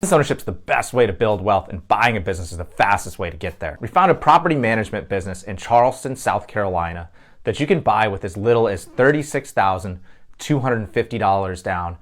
Business ownership is the best way to build wealth, and buying a business is the fastest way to get there. We found a property management business in Charleston, South Carolina that you can buy with as little as $36,250 down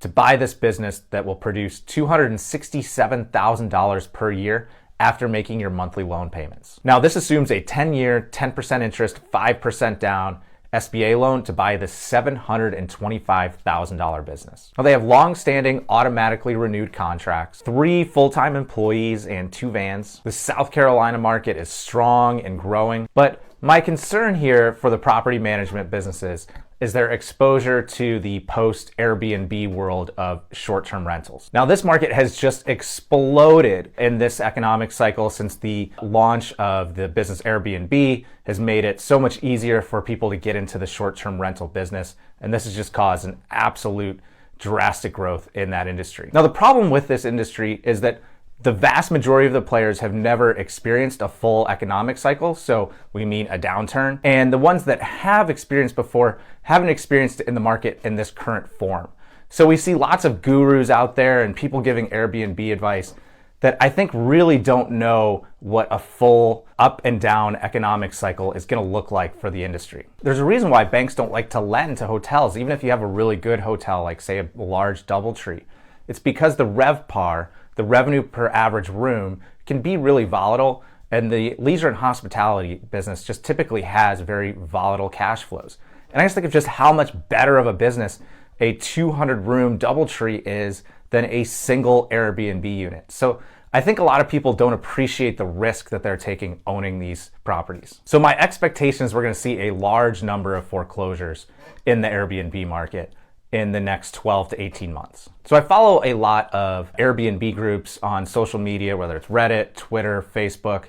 to buy this business that will produce $267,000 per year after making your monthly loan payments. Now, this assumes a 10-year, 10% interest, 5% down SBA loan to buy this $725,000 business. Now, they have long-standing, automatically renewed contracts, 3 full-time employees, and 2 vans. The South Carolina market is strong and growing, but my concern here for the property management businesses is their exposure to the post-Airbnb world of short-term rentals. Now, this market has just exploded in this economic cycle since the launch of the business Airbnb has made it so much easier for people to get into the short-term rental business, and this has just caused an absolute drastic growth in that industry. Now, the problem with this industry is that the vast majority of the players have never experienced a full economic cycle, so we mean a downturn. And the ones that have experienced before haven't experienced it in the market in this current form. So we see lots of gurus out there and people giving Airbnb advice that I think really don't know what a full up and down economic cycle is gonna look like for the industry. There's a reason why banks don't like to lend to hotels, even if you have a really good hotel, like say a large DoubleTree. It's because the RevPAR, the revenue per average room, can be really volatile, and the leisure and hospitality business just typically has very volatile cash flows. And I just think of just how much better of a business a 200-room DoubleTree is than a single Airbnb unit. So I think a lot of people don't appreciate the risk that they're taking owning these properties. So my expectation is we're going to see a large number of foreclosures in the Airbnb market in the next 12 to 18 months. So I follow a lot of Airbnb groups on social media, whether it's Reddit, Twitter, Facebook,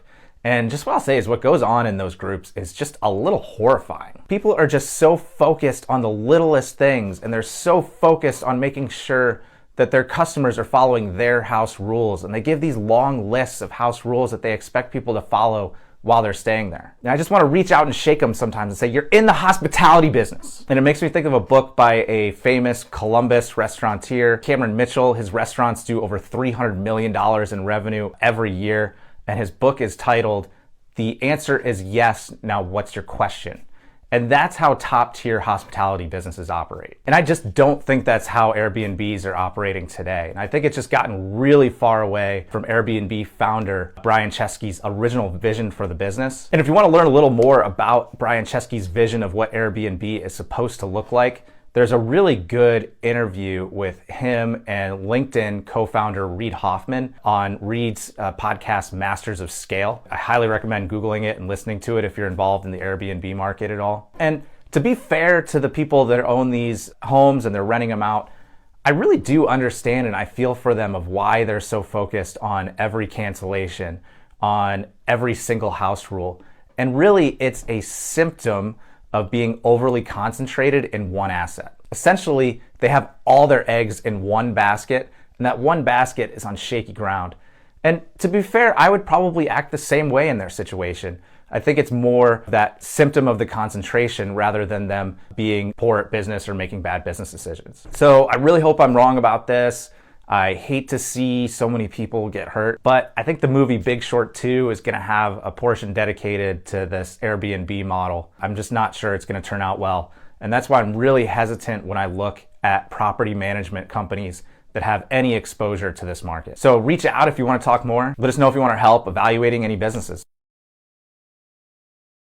and just what I'll say is what goes on in those groups is just a little horrifying. People are just so focused on the littlest things, and they're so focused on making sure that their customers are following their house rules, and they give these long lists of house rules that they expect people to follow while they're staying there. And I just want to reach out and shake them sometimes and say, you're in the hospitality business. And it makes me think of a book by a famous Columbus restaurateur, Cameron Mitchell. His restaurants do over $300 million in revenue every year. And his book is titled, The Answer is Yes, Now What's Your Question? And that's how top tier hospitality businesses operate. And I just don't think that's how Airbnbs are operating today. And I think it's just gotten really far away from Airbnb founder Brian Chesky's original vision for the business. And if you want to learn a little more about Brian Chesky's vision of what Airbnb is supposed to look like, there's a really good interview with him and LinkedIn co-founder Reid Hoffman on Reid's podcast, Masters of Scale. I highly recommend Googling it and listening to it if you're involved in the Airbnb market at all. And to be fair to the people that own these homes and they're renting them out, I really do understand and I feel for them of why they're so focused on every cancellation, on every single house rule. And really, it's a symptom of being overly concentrated in one asset. Essentially, they have all their eggs in one basket, and that one basket is on shaky ground. And to be fair, I would probably act the same way in their situation. I think it's more that symptom of the concentration rather than them being poor at business or making bad business decisions. So I really hope I'm wrong about this. I hate to see so many people get hurt, but I think the movie Big Short 2 is going to have a portion dedicated to this Airbnb model. I'm just not sure it's going to turn out well. And that's why I'm really hesitant when I look at property management companies that have any exposure to this market. So reach out if you want to talk more. Let us know if you want our help evaluating any businesses.